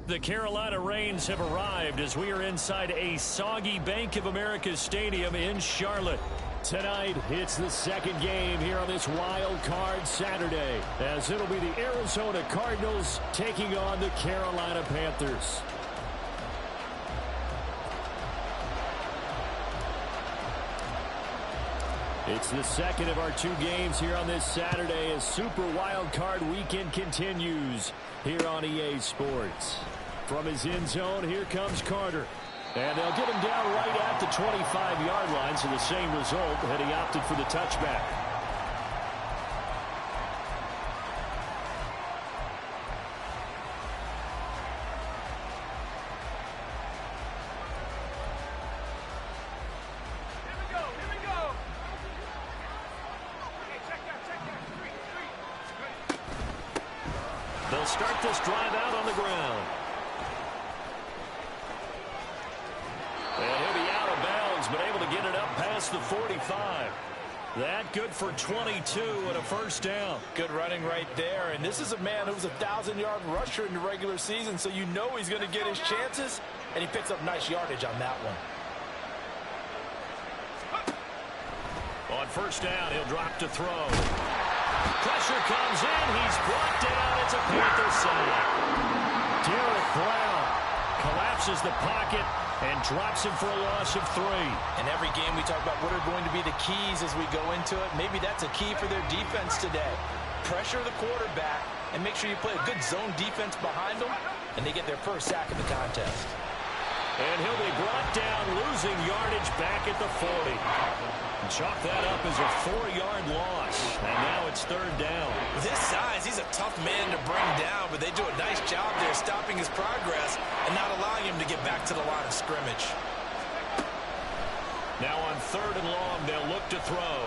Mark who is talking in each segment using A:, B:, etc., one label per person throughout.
A: The Carolina Rains have arrived as we are inside a soggy Bank of America Stadium in Charlotte. Tonight, it's the second game here on this wild card Saturday, as it'll be the Arizona Cardinals taking on the Carolina Panthers. It's the second of our two games here on this Saturday as Super Wild Card Weekend continues here on EA Sports. From his end zone, here comes Carter. And they'll get him down right at the 25-yard line, so the same result had he opted for the touchback. They'll start this drive out on the ground. And he'll be out of bounds, but able to get it up past the 45. That good for 22 and a first down.
B: Good running right there. And this is a man who's a 1,000-yard rusher in the regular season, so you know he's going to get his chances, and he picks up nice yardage on that one.
A: On first down, he'll drop to throw. Pressure comes in. He's brought down. It's a Panther sack. Derek Brown collapses the pocket and drops him for a loss of 3.
B: In every game we talk about what are going to be the keys as we go into it. Maybe that's a key for their defense today. Pressure the quarterback and make sure you play a good zone defense behind them, and they get their first sack of the contest.
A: And he'll be brought down, losing yardage back at the 40. Chalk that up as a 4-yard loss. And now it's third down.
B: This size, he's a tough man to bring down, but they do a nice job there stopping his progress and not allowing him to get back to the line of scrimmage.
A: Now on third and long, they'll look to throw.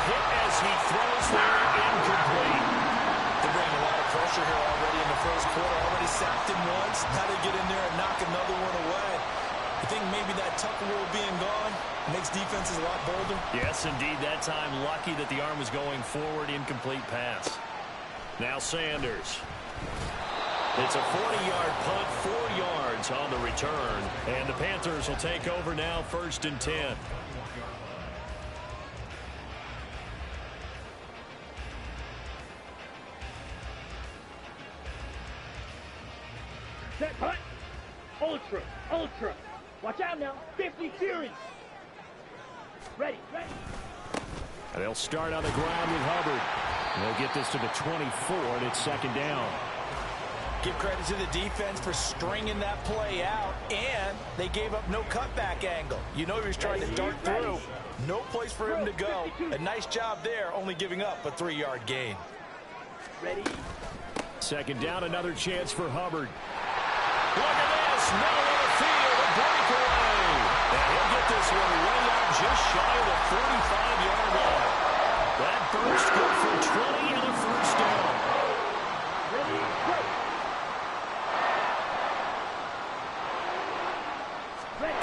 A: Hit as he throws there, incomplete.
B: They're bringing a lot of pressure here already in the first quarter. Already sacked him once. Now they get in there and knock another one away. I think maybe that Tucker rule being gone makes defenses a lot bolder.
A: Yes, indeed. That time, lucky that the arm was going forward. Incomplete pass. Now Sanders. It's a 40-yard punt, 4 yards on the return. And the Panthers will take over now, 1st and 10.
C: Set, punt. Ultra, ultra. Watch out now. 50 series. Ready, ready.
A: And they'll start on the ground with Hubbard. And they'll get this to the 24, and it's second down.
B: Give credit to the defense for stringing that play out, and they gave up no cutback angle. You know he was trying to dart through. No place for him to go. A nice job there, only giving up a 3-yard gain.
C: Ready.
A: Second down, another chance for Hubbard. Look at this. Middle of the field, a breakaway. And he'll get this one way out just shy of the 45-yard line. That burst good for 20 and a first down.
C: Ready, go. Ready.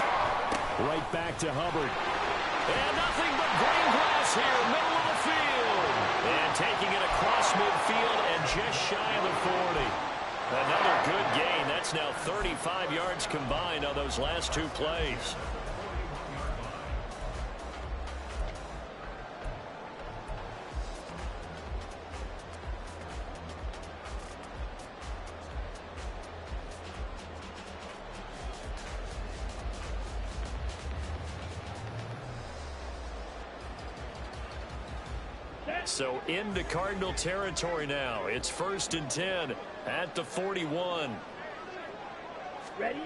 A: Right back to Hubbard. And nothing but green grass here, middle of the field. And taking it across midfield and just shy of the 40. Another good gain. That's now 35 yards combined on those last 2 plays. So into Cardinal territory now. It's 1st and 10 at the 41.
C: Ready.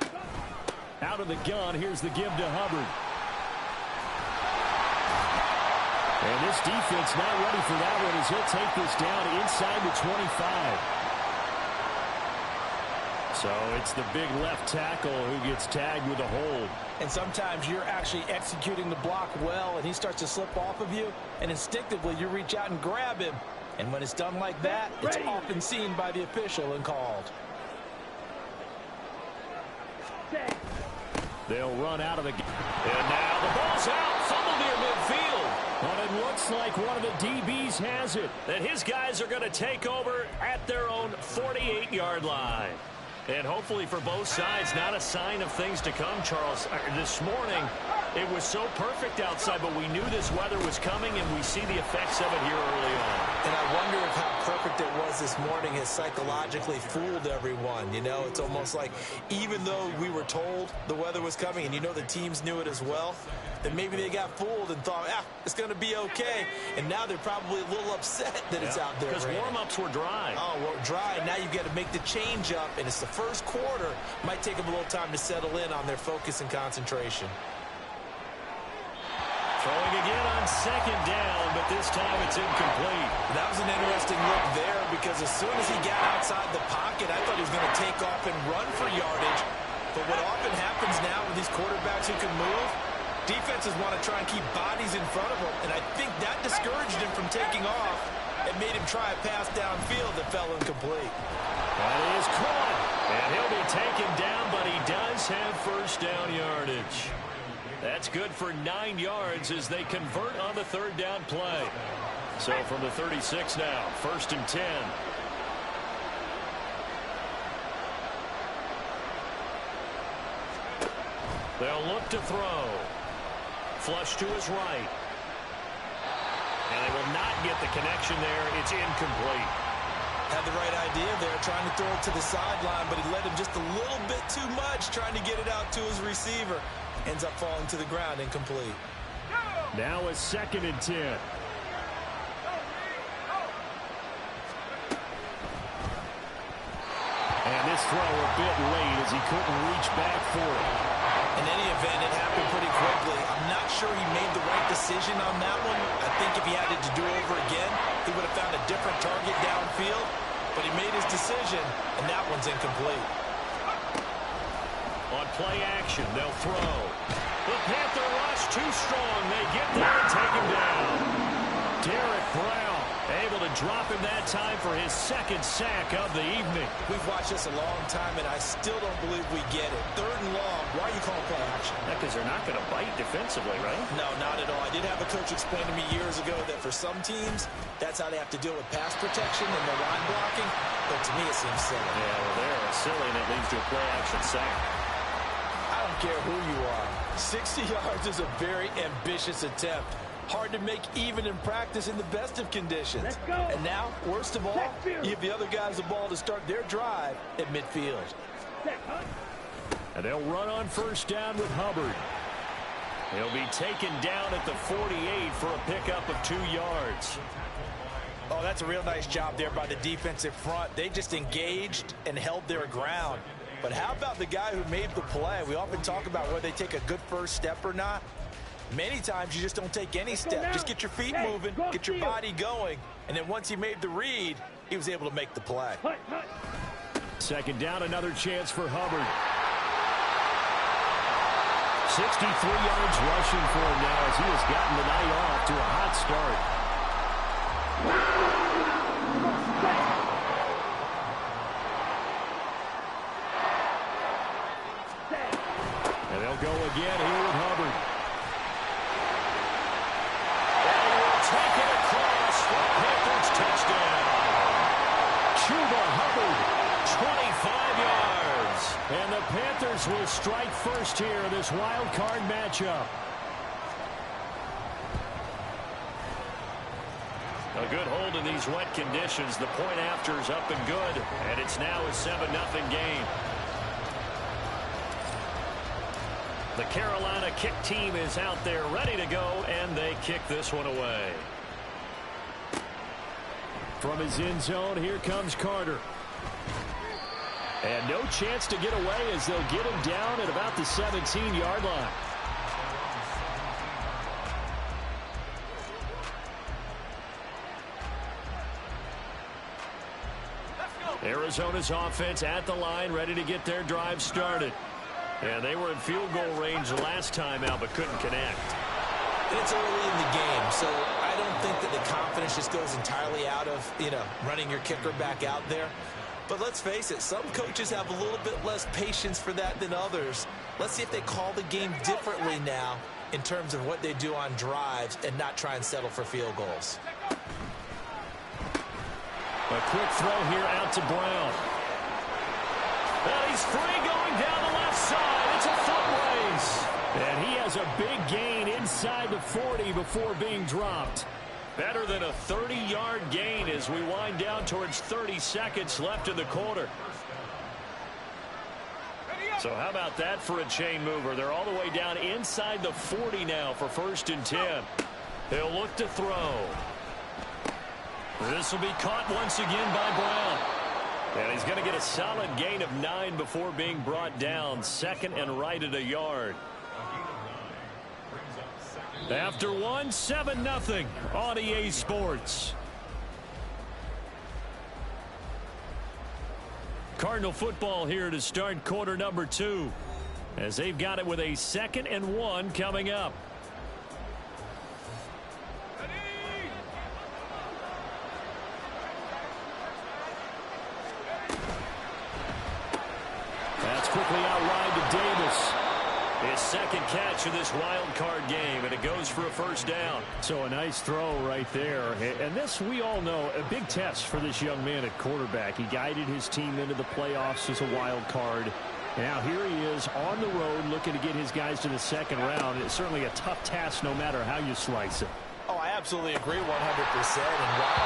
A: Out of the gun, here's the give to Hubbard. And this defense not ready for that one as he'll take this down inside the 25. So it's the big left tackle who gets tagged with a hold.
B: And sometimes you're actually executing the block well, and he starts to slip off of you, and instinctively you reach out and grab him. And when it's done like that, it's often seen by the official and called.
A: They'll run out of the game. And now the ball's out. Fumble near midfield. But it looks like one of the DBs has it. That his guys are going to take over at their own 48-yard line. And hopefully for both sides, not a sign of things to come, Charles. This morning, it was so perfect outside, but we knew this weather was coming, and we see the effects of it here early on.
B: And I wonder if how perfect it was this morning has psychologically fooled everyone. You know, it's almost like even though we were told the weather was coming, and you know the teams knew it as well, then maybe they got fooled and thought, it's going to be okay. And now they're probably a little upset that it's out there.
A: Because warm-ups were dry.
B: Oh, well, dry. Now you've got to make the change up, and it's the first quarter. Might take them a little time to settle in on their focus and concentration.
A: Throwing again on second down, but this time it's incomplete.
B: That was an interesting look there because as soon as he got outside the pocket, I thought he was going to take off and run for yardage. But what often happens now with these quarterbacks who can move, defenses want to try and keep bodies in front of them, and I think that discouraged him from taking off and made him try a pass downfield that fell incomplete.
A: That is caught, and he'll be taken down, but he does have first down yardage. That's good for 9 yards as they convert on the third down play. So from the 36 now, 1st and 10. They'll look to throw. Flush to his right. And they will not get the connection there. It's incomplete.
B: Had the right idea there, trying to throw it to the sideline, but he led him just a little bit too much, trying to get it out to his receiver. Ends up falling to the ground, incomplete.
A: Now a 2nd and 10. And this throw a bit late as he couldn't reach back for it.
B: In any event, it happened pretty quickly. I'm not sure he made the right decision on that one. I think if he had it to do over again, he would have found a different target downfield. But he made his decision, and that one's incomplete.
A: On play action, they'll throw. The Panther rush too strong. They get there and take him down. Derek Brown able to drop him that time for his 2nd sack of the evening.
B: We've watched this a long time, and I still don't believe we get it. 3rd and long. Why are you calling play action?
A: Because they're not going to bite defensively, right?
B: No, not at all. I did have a coach explain to me years ago that for some teams, that's how they have to deal with pass protection and the line blocking. But to me, it seems silly.
A: Yeah, well, they're silly, and it leads to a play action sack.
B: I don't care who you are. 60 yards is a very ambitious attempt. Hard to make even in practice in the best of conditions.
C: Let's go.
B: And now, worst of all, you give the other guys the ball to start their drive at midfield.
A: And they'll run on first down with Hubbard. He'll be taken down at the 48 for a pickup of 2 yards.
B: Oh, that's a real nice job there by the defensive front. They just engaged and held their ground. But how about the guy who made the play? We often talk about whether they take a good first step or not. Many times you just don't take any step. Just get your feet moving, get your body going, and then once he made the read, he was able to make the play.
A: 2nd down, another chance for Hubbard. 63 yards rushing for him now as he has gotten the night off to a hot start. And they'll go again here with Hubbard. And will take it across for a Panthers touchdown. Chuba Hubbard, 25 yards. And the Panthers will strike first here in this wild card matchup. A good hold in these wet conditions. The point after is up and good. And it's now a 7-0 game. The Carolina kick team is out there ready to go, and they kick this one away. From his end zone, here comes Carter. And no chance to get away as they'll get him down at about the 17-yard line. Arizona's offense at the line, ready to get their drive started. And they were in field goal range last time out, but couldn't connect.
B: It's early in the game, so I don't think that the confidence just goes entirely out of, running your kicker back out there. But let's face it, some coaches have a little bit less patience for that than others. Let's see if they call the game differently now in terms of what they do on drives and not try and settle for field goals.
A: A quick throw here out to Brown. And he's free going down the left side. It's a foot race. And he has a big gain inside the 40 before being dropped. Better than a 30-yard gain as we wind down towards 30 seconds left in the quarter. So how about that for a chain mover? They're all the way down inside the 40 now for 1st and 10. They'll look to throw. This will be caught once again by Brown. And he's going to get a solid gain of 9 before being brought down. 2nd and right at a yard. After 1, 7-0 on EA Sports. Cardinal football here to start quarter number 2, as they've got it with a 2nd and 1 coming up. That's quickly out wide to Davis. His 2nd catch of this wild card game, and it goes for a 1st down. So a nice throw right there. And this, we all know, a big test for this young man at quarterback. He guided his team into the playoffs as a wild card. Now here he is on the road looking to get his guys to the 2nd round. It's certainly a tough task no matter how you slice it.
B: Oh, I absolutely agree 100%. And while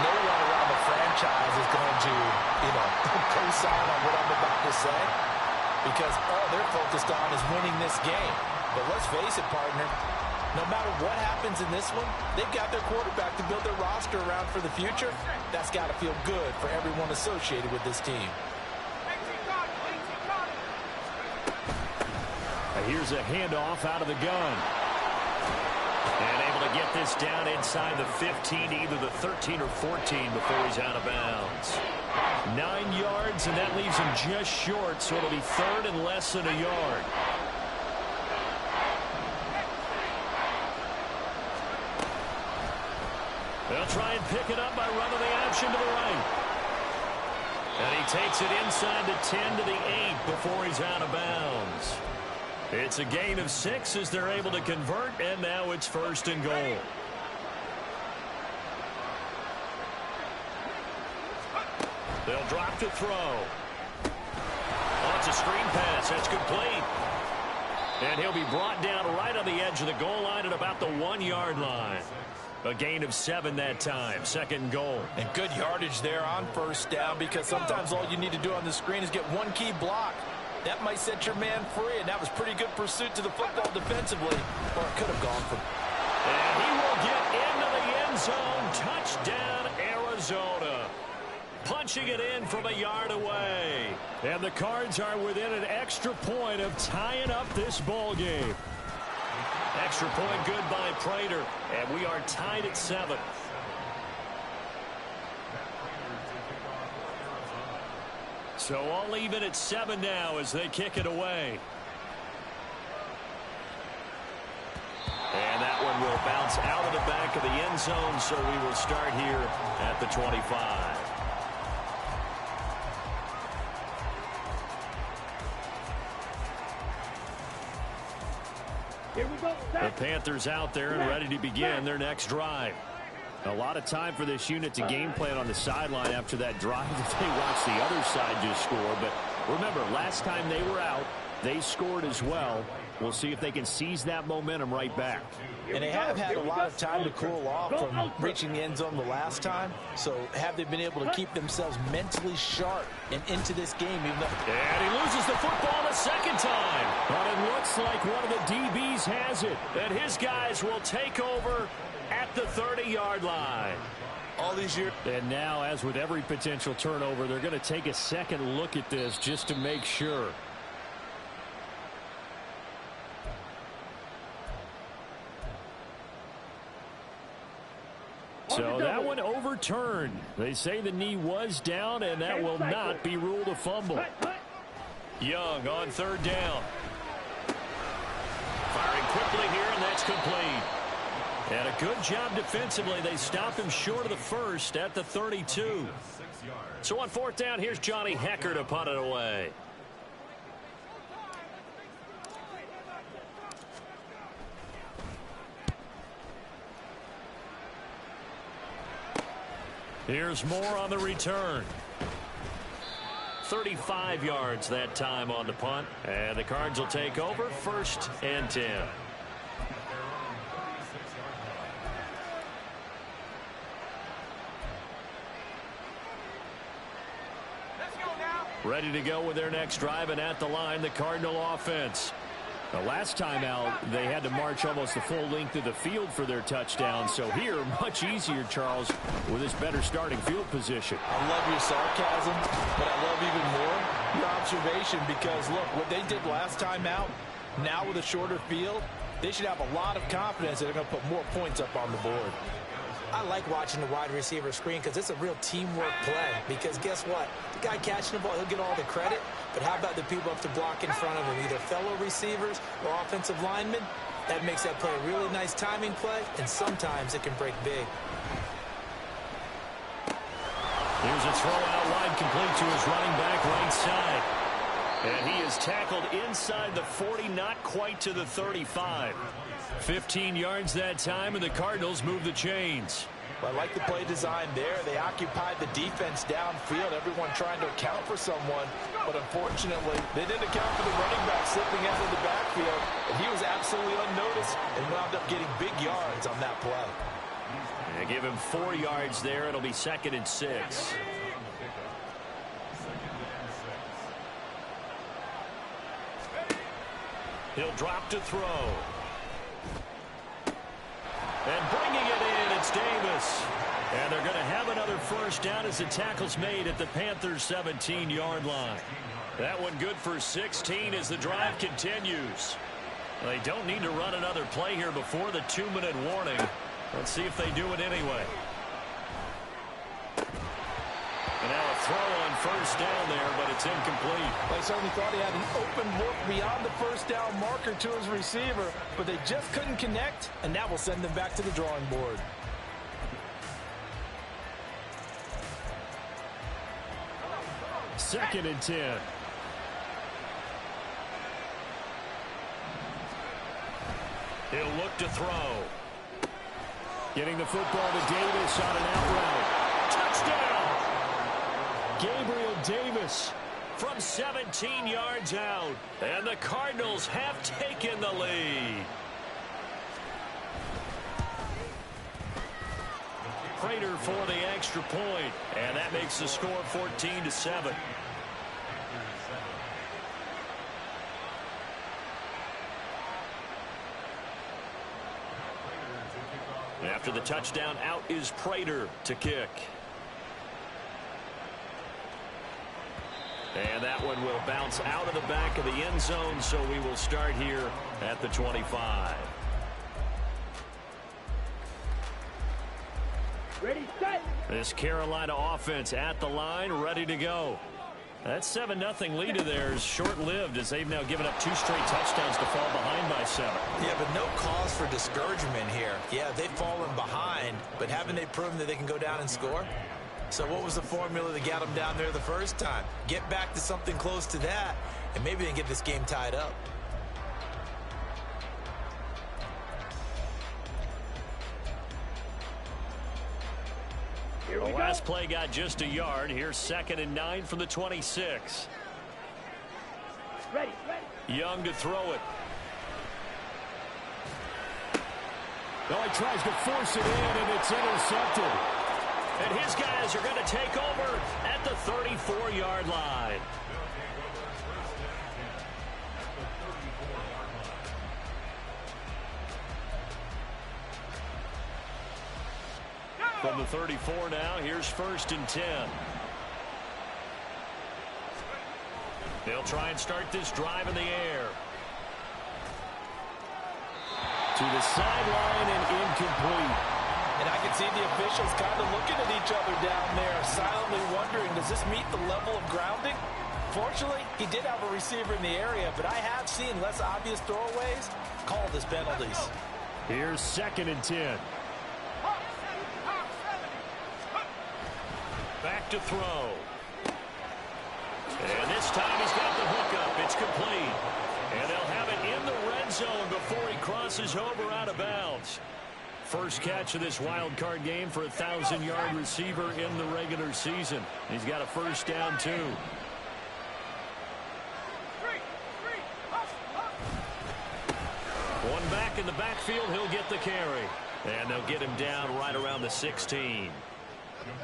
B: no one around the franchise is going to, co-sign on what I'm about to say, because all they're focused on is winning this game. But let's face it, partner, no matter what happens in this one, they've got their quarterback to build their roster around for the future. That's got to feel good for everyone associated with this team.
A: Here's a handoff out of the gun. And able to get this down inside the 15, either the 13 or 14 before he's out of bounds. 9 yards, and that leaves him just short, so it'll be 3rd and less than a yard. They'll try and pick it up by running the option to the right. And he takes it inside the 10 to the 8 before he's out of bounds. It's a gain of 6 as they're able to convert, and now it's 1st and goal. They'll drop to throw. Oh, it's a screen pass. That's complete. And he'll be brought down right on the edge of the goal line at about the 1-yard line. A gain of 7 that time. 2nd and goal.
B: And good yardage there on 1st down, because sometimes all you need to do on the screen is get one key block. That might set your man free, and that was pretty good pursuit to the football defensively, or it could have gone for.
A: And he will get into the end zone. Touchdown, Arizona. Punching it in from a yard away. And the Cards are within an extra point of tying up this ball game. Extra point good by Prater, and we are tied at 7. So all even at 7 now as they kick it away. And that one will bounce out of the back of the end zone, so we will start here at the 25.
C: Here we go.
A: The Panthers out there and ready to begin their next drive. A lot of time for this unit to game plan on the sideline after that drive that they watched the other side just score. But remember, last time they were out, they scored as well. We'll see if they can seize that momentum right back.
B: And they have had a lot of time to cool off from reaching the end zone the last time. So have they been able to keep themselves mentally sharp and into this game? Even though
A: and he loses the football a 2nd time. But it looks like one of the DBs has it. And his guys will take over at the 30-yard line.
B: all these years.
A: And now, as with every potential turnover, they're going to take a second look at this just to make sure. So that one overturned. They say the knee was down, and that will not be ruled a fumble. Young on third down. Firing quickly here, and that's complete. And a good job defensively. They stop him short of the first at the 32. So on fourth down, here's Johnny Hekker to punt it away. Here's more on the return. 35 yards that time on the punt. And the Cards will take over 1st and 10. Ready to go with their next drive, and at the line, the Cardinal offense. The last time out, they had to march almost the full length of the field for their touchdown. So here, much easier, Charles, with this better starting field position.
B: I love your sarcasm, but I love even more your observation because, look, what they did last time out, now with a shorter field, they should have a lot of confidence that they're going to put more points up on the board.
D: I like watching the wide receiver screen because it's a real teamwork play. Because guess what? The guy catching the ball, he'll get all the credit. But how about the people up to block in front of him, either fellow receivers or offensive linemen? That makes that play a really nice timing play, and sometimes it can break big.
A: Here's a throw out wide, complete to his running back right side. And he is tackled inside the 40, not quite to the 35. 15 yards that time, and the Cardinals move the chains.
B: Well, I like the play design there. They occupied the defense downfield, everyone trying to account for someone. But unfortunately, they didn't account for the running back slipping out of the backfield. And he was absolutely unnoticed and wound up getting big yards on that play.
A: They give him 4 yards there. It'll be 2nd and 6. He'll drop to throw. And bringing it in, it's Davis. And they're going to have another first down as the tackle's made at the Panthers' 17-yard line. That one good for 16 as the drive continues. They don't need to run another play here before the 2-minute warning. Let's see if they do it anyway. And now a throw on first down there, but it's incomplete.
B: They certainly thought he had an open look beyond the first down marker to his receiver, but they just couldn't connect, and that will send them back to the drawing board.
A: Second and 10. He'll look to throw. Getting the football to Davis on an out route. Touchdown! Gabriel Davis from 17 yards out. And the Cardinals have taken the lead. Prater for the extra point. And that makes the score 14-7. After the touchdown, out is Prater to kick. And that one will bounce out of the back of the end zone, so we will start here at the 25.
C: Ready, set.
A: This Carolina offense at the line, ready to go. That 7-0 lead of theirs short-lived as they've now given up 2 straight touchdowns to fall behind by 7.
D: Yeah, but no cause for discouragement here. Yeah, they've fallen behind, but haven't they proven that they can go down and score? So what was the formula that got them down there the first time? Get back to something close to that, and maybe they can get this game tied up.
A: The last play got just a yard. Here's 2nd and 9 from the 26.
C: Ready.
A: Young to throw it.
C: Oh, he tries to force it in, and it's intercepted.
A: And his guys are going to take over at the 34-yard line. From the 34 now, here's 1st and 10. They'll try and start this drive in the air. To the sideline and incomplete.
B: And I can see the officials kind of looking at each other down there, silently wondering, does this meet the level of grounding? Fortunately, he did have a receiver in the area, but I have seen less obvious throwaways called as penalties.
A: Here's 2nd and 10. Back to throw. And this time he's got the hook up. It's complete. And they'll have it in the red zone before he crosses over out of bounds. first catch of this wild card game for a 1,000-yard receiver in the regular season. He's got a first down, too. One back in the backfield, he'll get the carry. And they'll get him down right around the 16.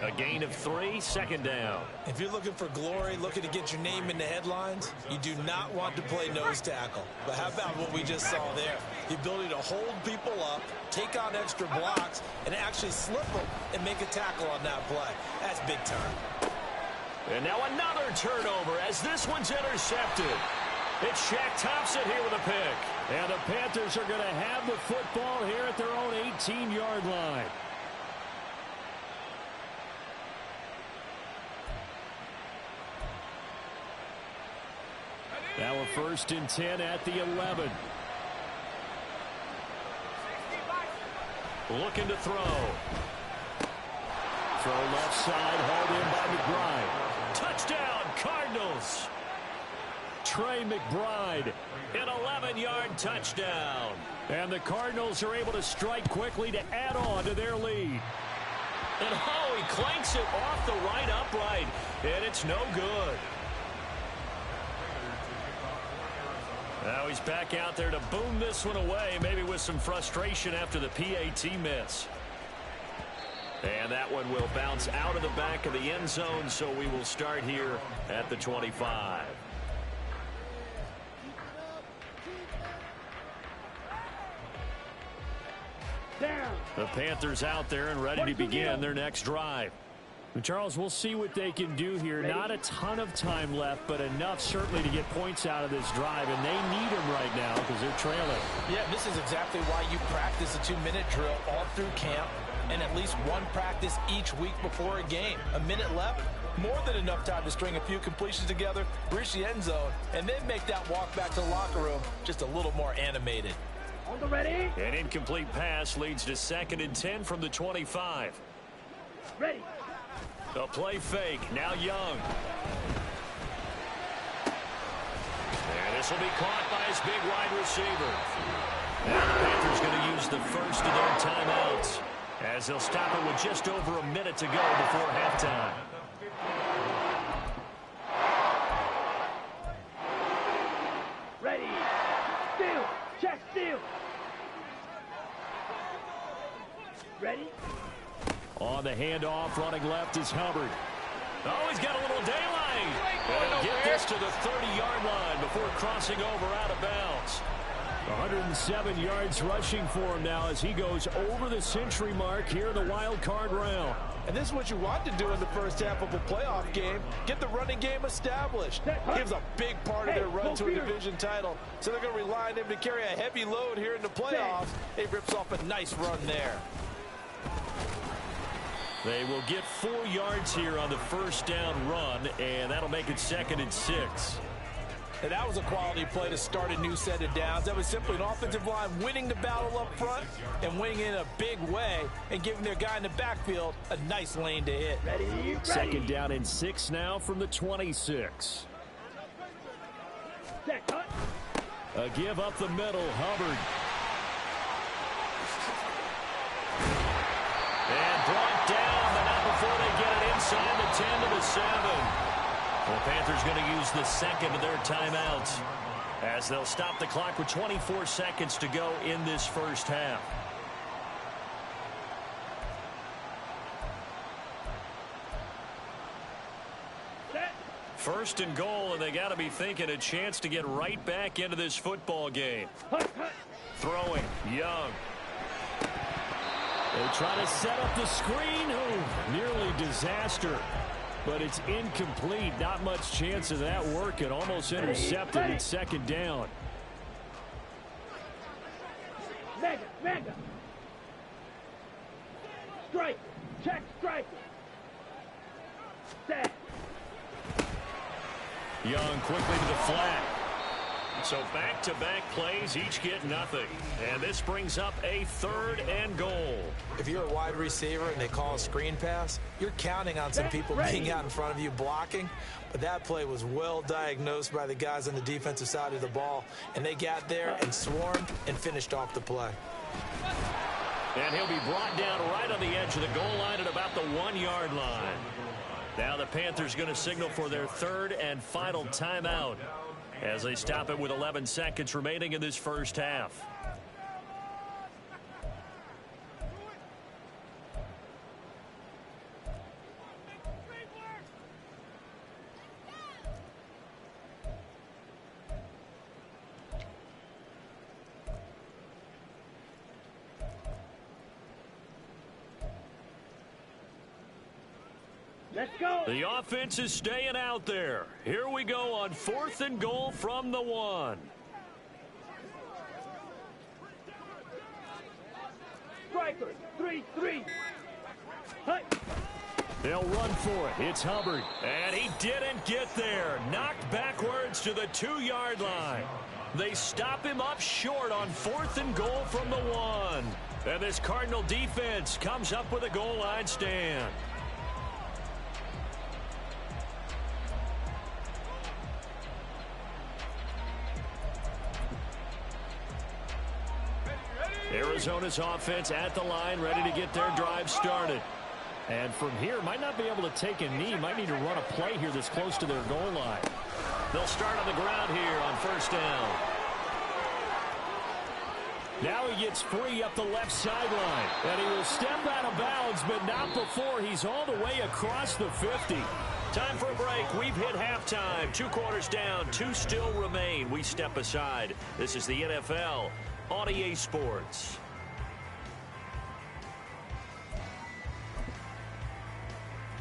A: A gain of 3, second down.
D: If you're looking for glory, looking to get your name in the headlines, you do not want to play nose tackle. But how about what we just saw there? The ability to hold people up, take on extra blocks, and actually slip them and make a tackle on that play. That's big time.
A: And now another turnover as this one's intercepted. It's Shaq Thompson here with a pick. And the Panthers are going to have the football here at their own 18-yard line. Now a first and 10 at the 11. Looking to throw. Throw left side, hauled in by McBride. Touchdown, Cardinals. Trey McBride, an 11-yard touchdown. And the Cardinals are able to strike quickly to add on to their lead. And oh, he clanks it off the right upright, and it's no good. Now he's back out there to boom this one away, maybe with some frustration after the PAT miss. And that one will bounce out of the back of the end zone, so we will start here at the 25.
C: Down.
A: The Panthers out there and ready to begin their next drive. And Charles, we'll see what they can do here. Not a ton of time left, but enough certainly to get points out of this drive, and they need them right now because they're trailing.
B: Yeah, this is exactly why you practice a 2-minute drill all through camp and at least one practice each week before a game. A minute left, more than enough time to string a few completions together, reach the end zone, and then make that walk back to the locker room just a little more animated.
C: On the ready.
A: An incomplete pass leads to 2nd and 10 from the 25.
C: Ready.
A: A play fake. Now Young. And this will be caught by his big wide receiver. Now the Panthers going to use the first of their timeouts as they'll stop it with just over a minute to go before halftime.
C: Ready. Steal. Check steal. Ready.
A: On the handoff, running left is Hubbard. Oh, he's got a little daylight. And he'll get this to the 30-yard line before crossing over out of bounds. 107 yards rushing for him now as he goes over the century mark here in the wild card round.
B: And this is what you want to do in the first half of a playoff game. Get the running game established. Gives a big part of their run to a division title. So they're going to rely on him to carry a heavy load here in the playoffs. He rips off a nice run there.
A: They will get 4 yards here on the first down run, and that'll make it 2nd and 6.
B: And that was a quality play to start a new set of downs. That was simply an offensive line winning the battle up front and winning in a big way and giving their guy in the backfield a nice lane to hit.
C: Ready.
A: 2nd down and 6 now from the 26.
C: Set. Cut.
A: A give up the middle, Hubbard. And brought down, but not before they get it inside the 10 to the 7. The Panthers going to use the second of their timeouts as they'll stop the clock with 24 seconds to go in this first half.
C: Set.
A: 1st and goal, and they got to be thinking a chance to get right back into this football game.
C: Cut. Cut.
A: Throwing, Young. They try to set up the screen. Oh, nearly disaster. But it's incomplete. Not much chance of that working. Almost intercepted. It's 2nd down.
C: Mega. Mega. Strike. Check strike. Set.
A: Young quickly to the flat. So back-to-back plays, each get nothing. And this brings up a 3rd and goal.
D: If you're a wide receiver and they call a screen pass, you're counting on some people being out in front of you blocking. But that play was well diagnosed by the guys on the defensive side of the ball. And they got there and swarmed and finished off the play.
A: And he'll be brought down right on the edge of the goal line at about the 1-yard line. Now the Panthers going to signal for their third and final timeout as they stop it with 11 seconds remaining in this first half.
C: Let's go.
A: The offense is staying out there. Here we go on 4th and goal from the 1.
C: Strikers, 3-3. Hey.
A: They'll run for it. It's Hubbard. And he didn't get there. Knocked backwards to the 2-yard line. They stop him up short on 4th and goal from the 1. And this Cardinal defense comes up with a goal line stand. Arizona's offense at the line, ready to get their drive started. And from here, might not be able to take a knee. Might need to run a play here that's close to their goal line. They'll start on the ground here on 1st down. Now he gets free up the left sideline. And he will step out of bounds, but not before he's all the way across the 50. Time for a break. We've hit halftime. 2 quarters down. 2 still remain. We step aside. This is the NFL on EA Sports.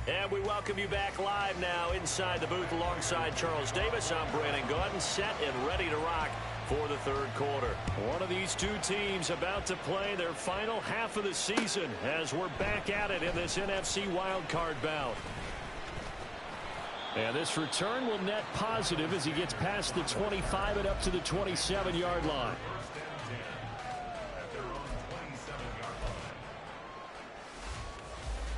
A: And we welcome you back live now inside the booth alongside Charles Davis. I'm Brandon Gaudin, set and ready to rock for the 3rd quarter. One of these 2 teams about to play their final half of the season as we're back at it in this NFC wildcard bout. And this return will net positive as he gets past the 25 and up to the 27-yard line.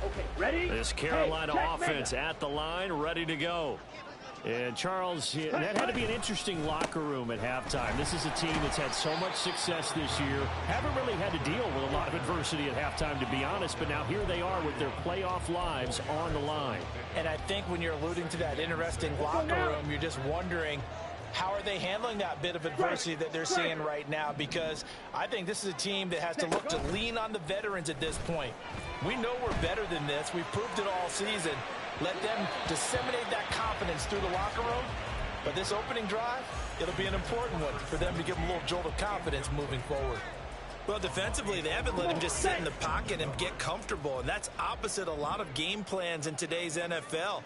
C: Okay, ready?
A: This Carolina offense at the line, ready to go. And Charles, that had to be an interesting locker room at halftime. This is a team that's had so much success this year. Haven't really had to deal with a lot of adversity at halftime, to be honest. But now here they are with their playoff lives on the line.
D: And I think when you're alluding to that interesting locker room, you're just wondering, how are they handling that bit of adversity that they're seeing right now? Because I think this is a team that has to look to lean on the veterans at this point. We know we're better than this. We've proved it all season. Let them disseminate that confidence through the locker room. But this opening drive, it'll be an important one for them to give them a little jolt of confidence moving forward.
B: Well, defensively, they haven't let him just sit in the pocket and get comfortable, and that's opposite a lot of game plans in today's NFL.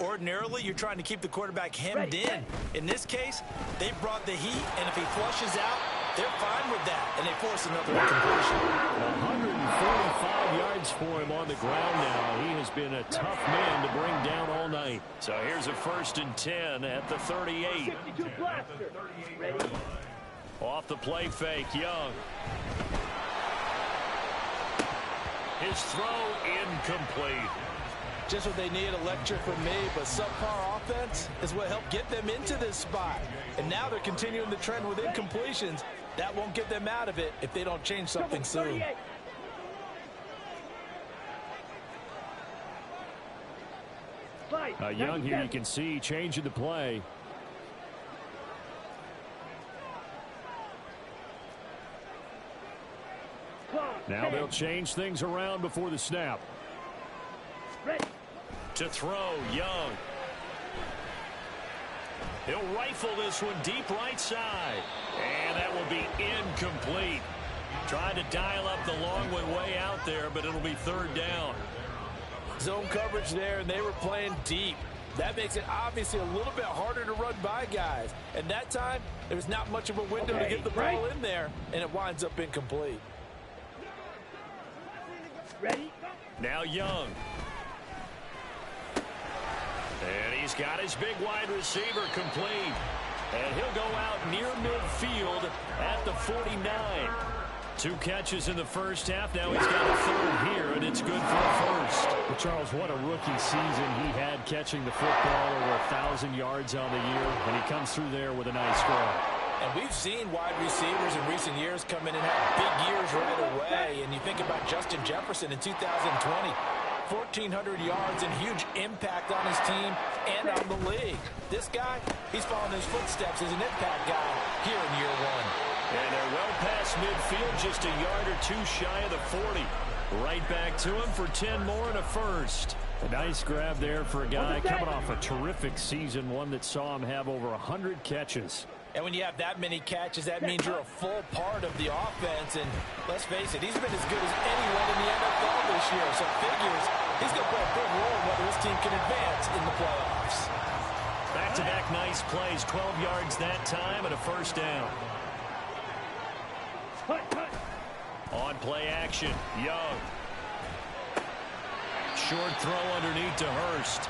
B: Ordinarily, you're trying to keep the quarterback hemmed in. In this case, they brought the heat, and if he flushes out, they're fine with that, and they force another incompletion.
A: 145 yards for him on the ground now. He has been a tough man to bring down all night. So here's a 1st and 10 at the 38.
C: 52 blaster. Ready?
A: Off the play fake, Young. His throw incomplete.
D: Just what they need, a lecture from me, but subpar offense is what helped get them into this spot. And now they're continuing the trend with incompletions. That won't get them out of it if they don't change something soon.
A: Young here, you can see changing the play. Now they'll change things around before the snap.
C: Ready.
A: To throw, Young. He'll rifle this one deep right side. And that will be incomplete. Trying to dial up the long way out there, but it'll be 3rd down.
D: Zone coverage there, and they were playing deep. That makes it obviously a little bit harder to run by guys. And that time, there was not much of a window to get the ball in there, and it winds up incomplete.
C: Ready?
A: Now Young. And he's got his big wide receiver complete. And he'll go out near midfield at the 49. 2 catches in the first half. Now he's got a 3rd here, and it's good for a 1st. Well, Charles, what a rookie season he had catching the football, over 1,000 yards on the year, and he comes through there with a nice score.
B: And we've seen wide receivers in recent years come in and have big years right away. And you think about Justin Jefferson in 2020, 1,400 yards and huge impact on his team and on the league. This guy, he's following his footsteps as an impact guy here in year one.
A: And they're well past midfield, just a yard or two shy of the 40. Right back to him for 10 more and a first. A nice grab there for a guy coming off a terrific season, one that saw him have over 100 catches.
B: And when you have that many catches, that means you're a full part of the offense. And let's face it, he's been as good as anyone in the NFL this year. So figures he's going to play a big role in whether his team can advance in the playoffs.
A: Back-to-back nice plays, 12 yards that time and a first down. On play action, Young. Short throw underneath to Hurst.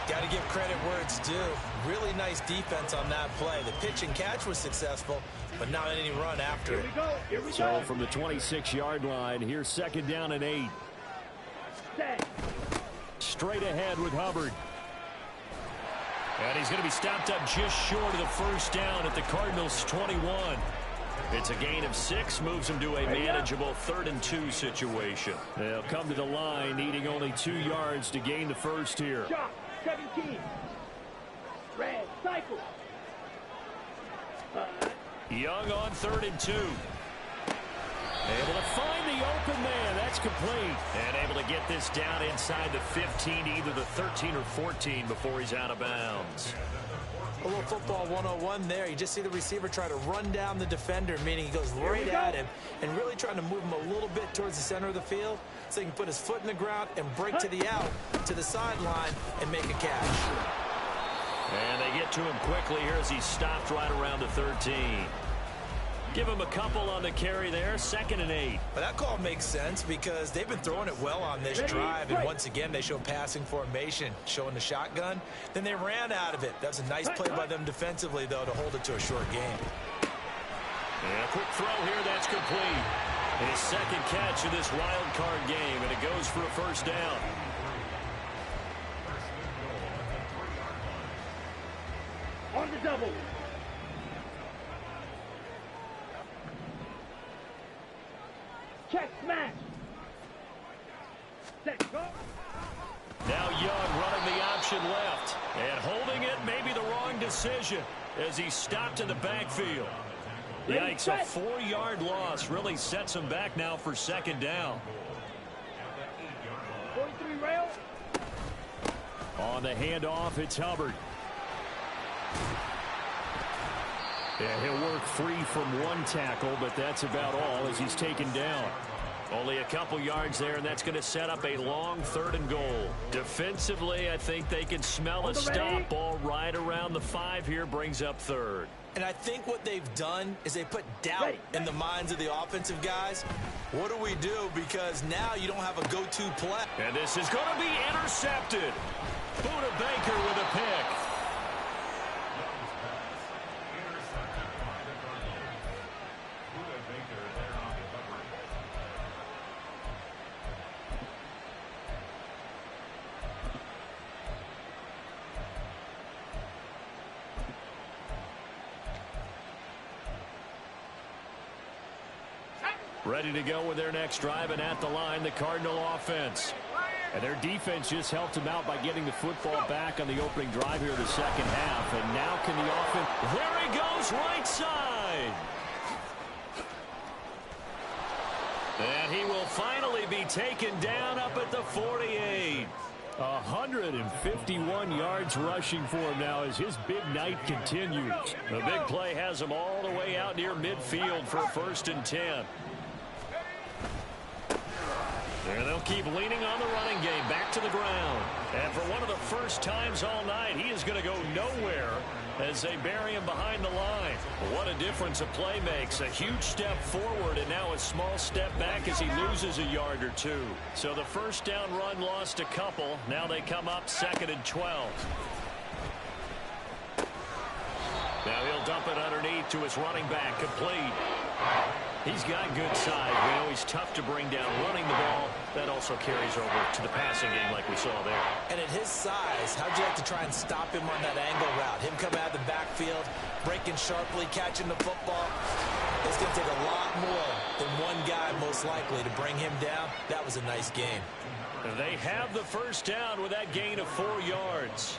D: Got to give credit where it's due. Really nice defense on that play. The pitch and catch was successful, but not any run after it.
C: Here we go.
A: So from the 26-yard line, here's second down and 8. Straight ahead with Hubbard. And he's going to be stopped up just short of the first down at the Cardinals' 21. It's a gain of 6, moves him to a manageable 3rd and 2 situation. They'll come to the line, needing only 2 yards to gain the first here.
C: Shot, 17. Red, cycle.
A: Young on 3rd and 2. Able to find the open man. That's complete. And able to get this down inside the 15, either the 13 or 14 before he's out of bounds.
D: A little football 101 there. You just see the receiver try to run down the defender, meaning he goes right at him and really trying to move him a little bit towards the center of the field so he can put his foot in the ground and break to the out, to the sideline, and make a catch.
A: And they get to him quickly here as he stopped right around the 13. Give him a couple on the carry there, 2nd and 8.
D: But that call makes sense because they've been throwing it well on this drive, and once again they show passing formation, showing the shotgun. Then they ran out of it. That's a nice play by them defensively, though, to hold it to a short game.
A: And a quick throw here, that's complete. His second catch of this wild card game, and it goes for a first down.
C: On the double. Check, smash. Set, go.
A: Now Young running the option left. And holding it may be the wrong decision as he stopped in the backfield. Yikes, a 4-yard loss really sets him back now for second down.
C: 43 rail.
A: On the handoff, it's Hubbard. Yeah, he'll work free from one tackle, but that's about all as he's taken down. Only a couple yards there, and that's going to set up a long 3rd and goal. Defensively, I think they can smell a stop. Ball right around the 5 here, brings up 3rd.
D: And I think what they've done is they put doubt in the minds of the offensive guys. What do we do? Because now you don't have a go-to play.
A: And this is going to be intercepted. Buda Baker with a pick. Ready to go with their next drive, and at the line, the Cardinal offense. And their defense just helped them out by getting the football back on the opening drive here in the second half. And now can the offense... There he goes, right side. And he will finally be taken down up at the 48. 151 yards rushing for him now as his big night continues. The big play has him all the way out near midfield for 1st and 10. And they'll keep leaning on the running game back to the ground. And for one of the first times all night, he is going to go nowhere as they bury him behind the line. What a difference a play makes. A huge step forward and now a small step back as he loses a yard or 2. So the first down run lost a couple. Now they come up 2nd and 12. Now he'll dump it underneath to his running back, complete. He's got good size. We know he's tough to bring down running the ball. That also carries over to the passing game like we saw there.
D: And at his size, how'd you like to try and stop him on that angle route? Him coming out of the backfield, breaking sharply, catching the football. It's going to take a lot more than one guy, most likely, to bring him down. That was a nice game.
A: They have the first down with that gain of 4 yards.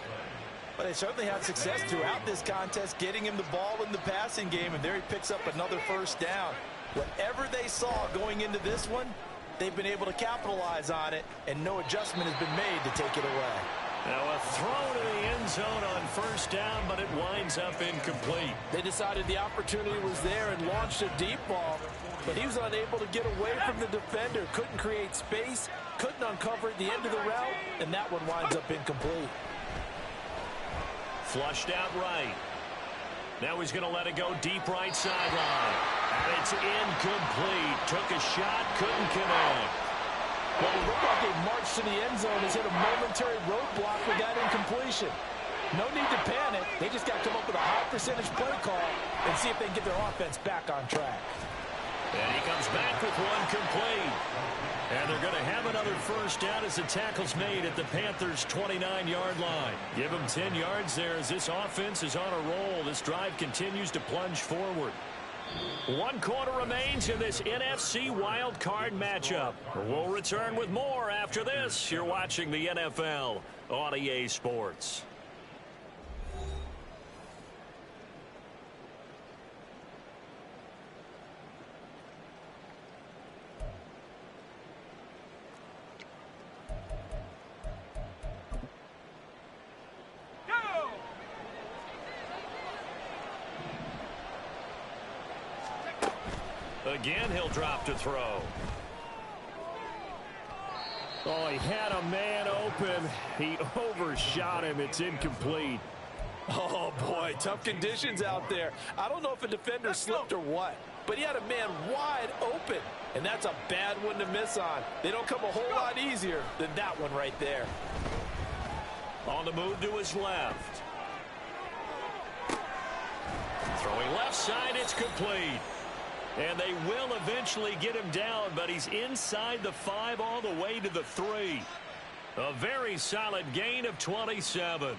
B: But they certainly had success throughout this contest, getting him the ball in the passing game, and there he picks up another first down. Whatever they saw going into this one, they've been able to capitalize on it, and no adjustment has been made to take it away.
A: Now a throw to the end zone on first down, but it winds up incomplete.
E: They decided the opportunity was there and launched a deep ball, but he was unable to get away from the defender, couldn't create space, couldn't uncover at the end of the route, and that one winds up incomplete.
A: Flushed out right. Now he's going to let it go deep right sideline. And it's incomplete. Took a shot, couldn't connect.
E: Well, it looked like a march to the end zone has hit a momentary roadblock with that incompletion. No need to panic. They just got to come up with a high percentage play call and see if they can get their offense back on track.
A: And he comes back with one complete. And they're going to have another first down as the tackle's made at the Panthers' 29-yard line. Give them 10 yards there as this offense is on a roll. This drive continues to plunge forward. 1 quarter remains in this NFC Wild Card matchup. We'll return with more after this. You're watching the NFL on EA Sports. Again, he'll drop to throw. Oh, he had a man open. He overshot him. It's incomplete.
E: Oh, boy, tough conditions out there. I don't know if a defender slipped or what, but he had a man wide open, and that's a bad one to miss on. They don't come a whole lot easier than that one right there.
A: On the move to his left. Throwing left side, it's complete. And they will eventually get him down, but he's inside the 5 all the way to the 3. A very solid gain of 27.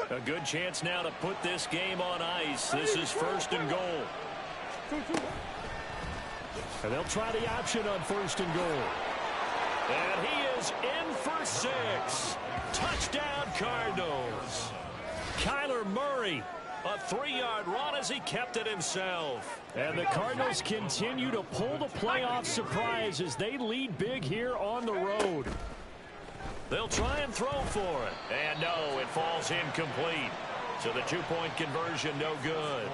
A: A good chance now to put this game on ice. This is 1st and goal. And they'll try the option on 1st and goal. And he is in for 6. Touchdown, Cardinals. Kyler Murray, a 3-yard run as he kept it himself. And the Cardinals continue to pull the playoff surprise as they lead big here on the road. They'll try and throw for it. And no, it falls incomplete. So the 2-point conversion, no good.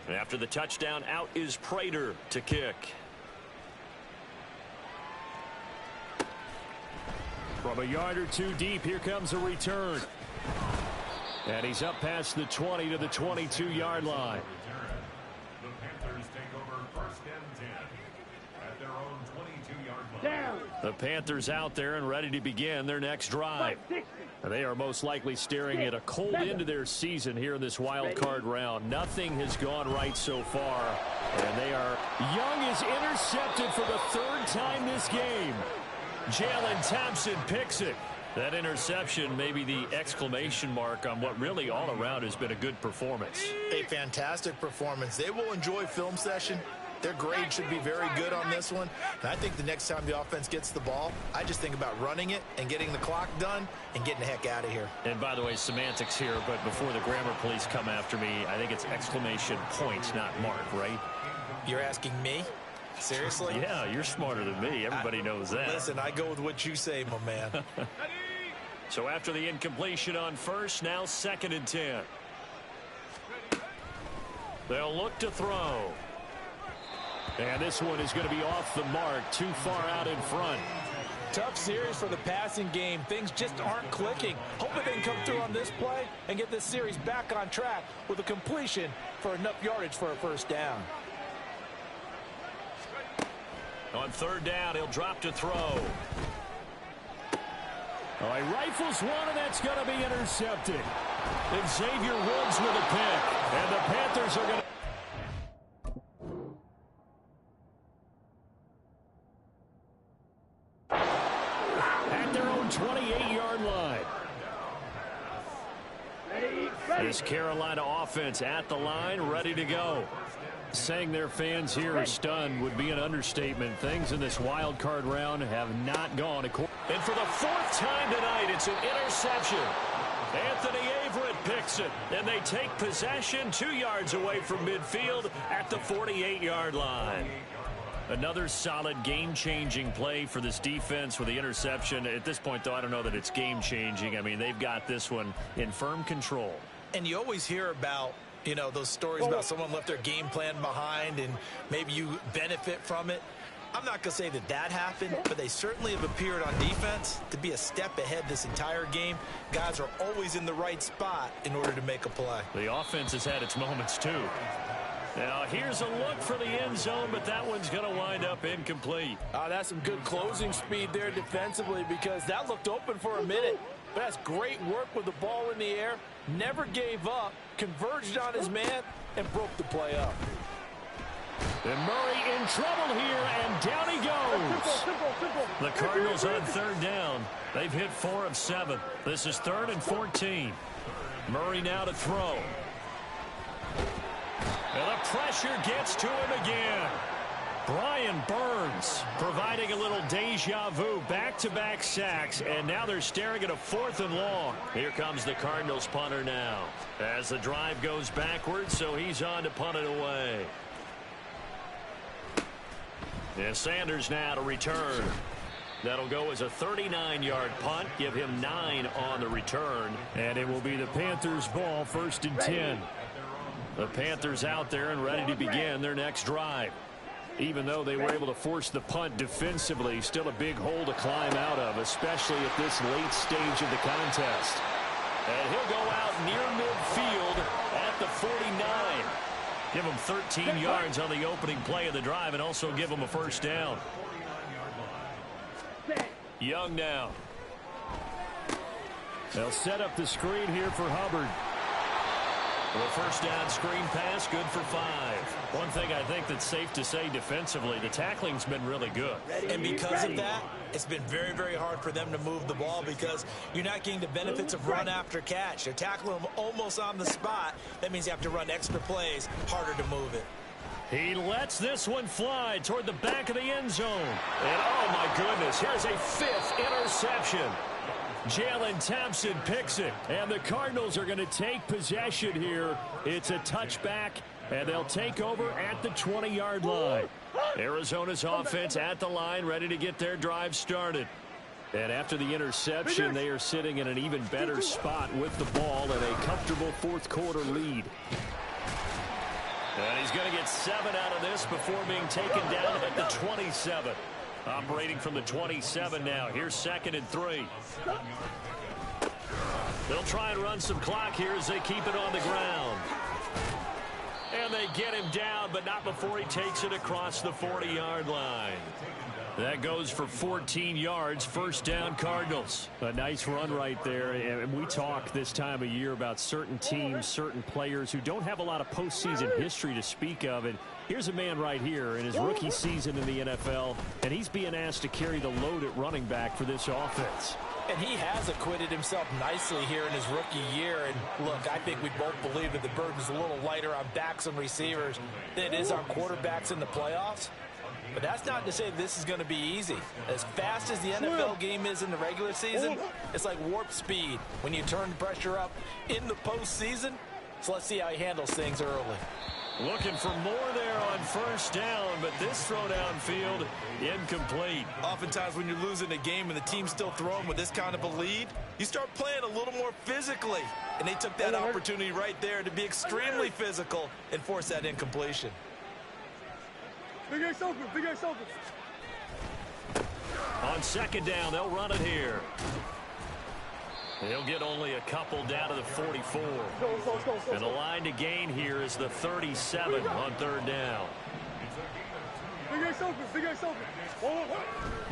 A: After the touchdown, out is Prater to kick. From a yard or 2 deep, here comes a return. And he's up past the 20 to the 22-yard line.
F: The Panthers take over 1st and 10 at their own 22-yard line.
C: Down.
A: The Panthers out there and ready to begin their next drive. They are most likely staring at a cold end to their season here in this wild card round. Nothing has gone right so far. And they are... Young is intercepted for the 3rd time this game. Jalen Thompson picks it. That interception may be the exclamation mark on what really all around has been a good performance.
B: A fantastic performance. They will enjoy film session. Their grade should be very good on this one. And I think the next time the offense gets the ball, I just think about running it and getting the clock done and getting the heck out of here.
A: And by the way, semantics here, but before the grammar police come after me, I think it's exclamation point, not mark, right?
D: You're asking me? Seriously?
A: Yeah, you're smarter than me. Everybody knows that.
B: Listen, I go with what you say, my man.
A: So after the incompletion on 1st, now 2nd and 10. They'll look to throw. And this one is going to be off the mark, too far out in front.
B: Tough series for the passing game. Things just aren't clicking. Hoping they can come through on this play and get this series back on track with a completion for enough yardage for a first down.
A: On third down, he'll drop to throw. Oh, he rifles one, and that's going to be intercepted. And Xavier Woods with a pick. And the Panthers are going to... at their own 28-yard line. This Carolina offense at the line, ready to go. Saying their fans here are stunned would be an understatement. Things in this wild card round have not gone according. And for the fourth time tonight, it's an interception. Anthony Averett picks it, and they take possession 2 yards away from midfield at the 48-yard line. Another solid game-changing play for this defense with the interception. At this point, though, I don't know that it's game-changing. I mean, they've got this one in firm control.
B: And you always hear about, you know, those stories about someone left their game plan behind and maybe you benefit from it. I'm not going to say that that happened, but they certainly have appeared on defense to be a step ahead this entire game. Guys are always in the right spot in order to make a play.
A: The offense has had its moments, too. Now, here's a look for the end zone, but that one's going to wind up incomplete.
E: That's some good closing speed there defensively because that looked open for a minute. But that's great work with the ball in the air. Never gave up, converged on his man, and broke the play up.
A: And Murray in trouble here, and down he goes. The Cardinals on third down. They've hit 4 of 7. This is 3rd and 14. Murray now to throw. And the pressure gets to him again. Brian Burns providing a little deja vu, back-to-back sacks, and now they're staring at a 4th and long. Here comes the Cardinals punter now as the drive goes backwards, so he's on to punt it away. And Sanders now to return. That'll go as a 39-yard punt, give him 9 on the return, and it will be the Panthers' ball, 1st and 10. The Panthers out there and ready to begin their next drive. Even though they were able to force the punt defensively, still a big hole to climb out of, especially at this late stage of the contest. And he'll go out near midfield at the 49. Give him 13 yards on the opening play of the drive and also give him a first down. Young now. They'll set up the screen here for Hubbard. The first down screen pass, good for 5. One thing I think that's safe to say defensively, the tackling's been really good.
B: And because of that, it's been very, very hard for them to move the ball because you're not getting the benefits of run after catch. They're tackling them almost on the spot. That means you have to run extra plays, harder to move it.
A: He lets this one fly toward the back of the end zone. And oh my goodness, here's a 5th interception. Jalen Thompson picks it, and the Cardinals are going to take possession here. It's a touchback, and they'll take over at the 20-yard line. Arizona's offense at the line, ready to get their drive started. And after the interception, they are sitting in an even better spot with the ball and a comfortable 4th quarter lead. And he's going to get 7 out of this before being taken down at the 27. Operating from the 27 now. Here's 2nd and 3. They'll try and run some clock here as they keep it on the ground. And they get him down, but not before he takes it across the 40-yard line. That goes for 14 yards, first down Cardinals. A nice run right there. And we talk this time of year about certain teams, certain players who don't have a lot of postseason history to speak of. And here's a man right here in his rookie season in the NFL, and he's being asked to carry the load at running back for this offense.
B: And he has acquitted himself nicely here in his rookie year. And look, I think we both believe that the burden's a little lighter on backs and receivers than it is on quarterbacks in the playoffs. But that's not to say this is going to be easy. As fast as the NFL game is in the regular season, it's like warp speed when you turn the pressure up in the postseason. So let's see how he handles things early.
A: Looking for more there on first down, but this throw downfield incomplete.
B: Oftentimes when you're losing a game and the team's still throwing with this kind of a lead, you start playing a little more physically. And they took that opportunity right there to be extremely physical and force that incompletion.
C: Big Ace open, Big Ace open.
A: On second down, they'll run it here. He'll get only a couple down to the 44. And the line to gain here is the 37 on third down.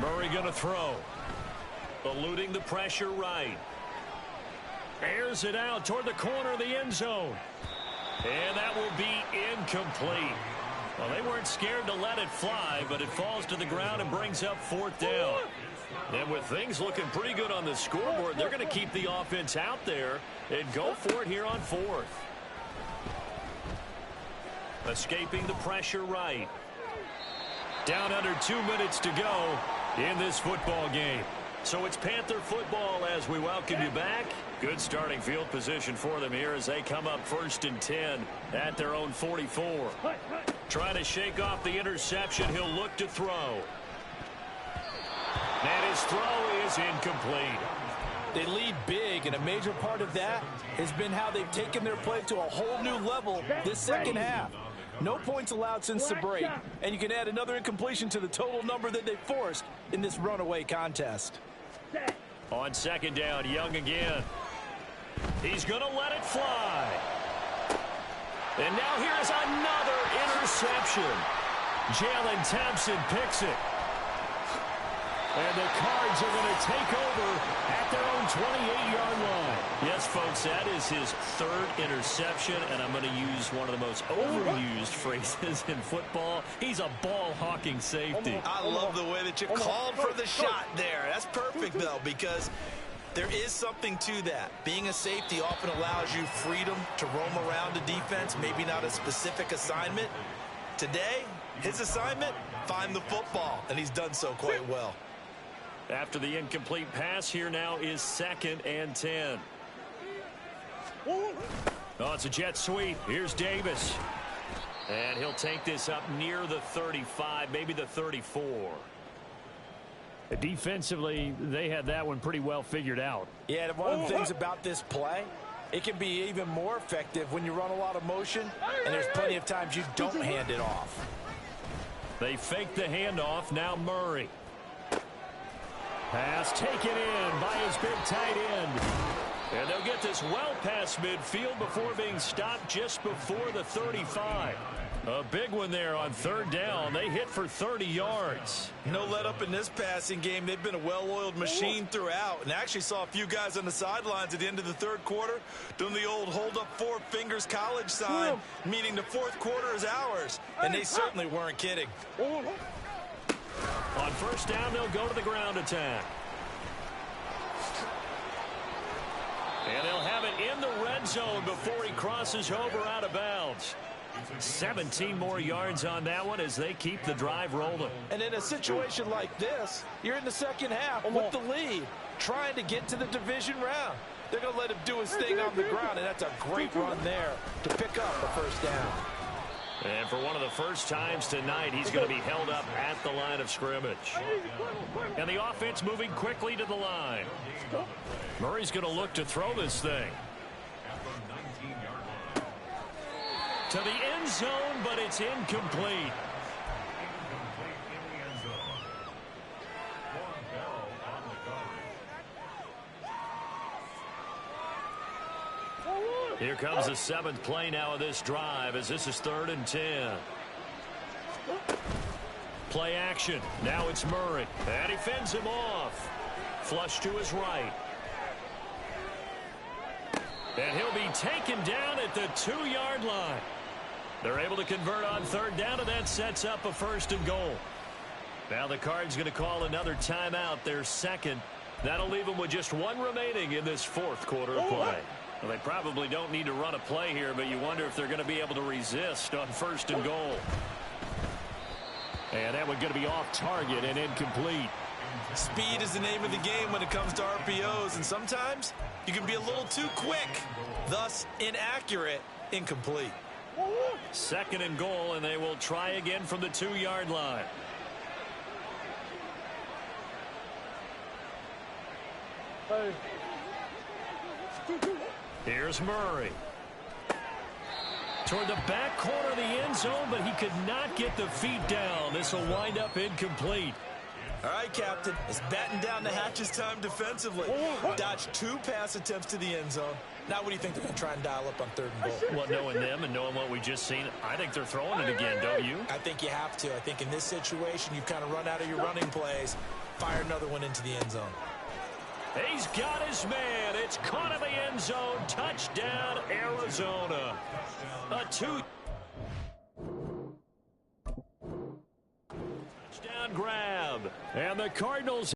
A: Murray going to throw. Eluding the pressure right. Airs it out toward the corner of the end zone. And that will be incomplete. Well, they weren't scared to let it fly, but it falls to the ground and brings up fourth down. And with things looking pretty good on the scoreboard, they're going to keep the offense out there and go for it here on fourth. Escaping the pressure right. Down under 2 minutes to go in this football game. So it's Panther football as we welcome you back. Good starting field position for them here as they come up 1st and 10 at their own 44. Trying to shake off the interception. He'll look to throw. And his throw is incomplete.
B: They lead big, and a major part of that has been how they've taken their play to a whole new level this second half. No points allowed since the break, and you can add another incompletion to the total number that they forced in this runaway contest.
A: On second down, Young again. He's going to let it fly. And now here's another interception. Jalen Thompson picks it. And the Cards are going to take over at their own 28-yard line. Yes, folks, that is his third interception, and I'm going to use one of the most overused phrases in football. He's a ball-hawking safety.
B: I love the way that you called for the shot there. That's perfect, though, because there is something to that. Being a safety often allows you freedom to roam around the defense, maybe not a specific assignment. Today, his assignment, find the football, and he's done so quite well.
A: After the incomplete pass, here now is 2nd and 10. Oh, it's a jet sweep. Here's Davis. And he'll take this up near the 35, maybe the 34.
C: Defensively, they had that one pretty well figured out.
B: Yeah, one of the things about this play, it can be even more effective when you run a lot of motion, and there's plenty of times you don't hand it off.
A: They fake the handoff. Now Murray. Pass taken in by his big tight end. And they'll get this well past midfield before being stopped just before the 35. A big one there on third down. They hit for 30 yards.
B: No let up in this passing game. They've been a well-oiled machine throughout. And actually saw a few guys on the sidelines at the end of the third quarter doing the old hold up 4 fingers college sign, meaning the fourth quarter is ours. And they certainly weren't kidding.
A: On first down, they'll go to the ground attack. And they'll have it in the red zone before he crosses over out of bounds. 17 more yards on that one as they keep the drive rolling.
B: And in a situation like this, you're in the second half with the lead, trying to get to the division round. They're going to let him do his thing on the ground, and that's a great run there to pick up a first down.
A: And for one of the first times tonight, he's going to be held up at the line of scrimmage. And the offense moving quickly to the line. Murray's going to look to throw this thing. To the end zone, but it's incomplete. Here comes the 7th play now of this drive as this is 3rd and 10. Play action. Now it's Murray. And he fends him off. Flush to his right. And he'll be taken down at the 2-yard line. They're able to convert on third down, and that sets up a 1st and goal. Now the Cards going to call another timeout, their second. That'll leave them with just 1 remaining in this 4th quarter of play. Well, they probably don't need to run a play here, but you wonder if they're going to be able to resist on 1st and goal. And that one's going to be off target and incomplete.
B: Speed is the name of the game when it comes to RPOs, and sometimes you can be a little too quick, thus inaccurate, incomplete.
A: 2nd and goal, and they will try again from the 2-yard line. Here's Murray. Toward the back corner of the end zone, but he could not get the feet down. This will wind up incomplete.
B: All right, Captain. It's batten down the hatches time defensively. Dodged 2 pass attempts to the end zone. Now what do you think they're going to try and dial up on 3rd and goal?
A: Well, knowing them and knowing what we just seen, I think they're throwing it again, don't you?
D: I think you have to. I think in this situation, you kind of run out of your running plays. Fire another one into the end zone.
A: He's got his man. It's caught in the end zone. Touchdown, Arizona. A 2. Touchdown grab. And the Cardinals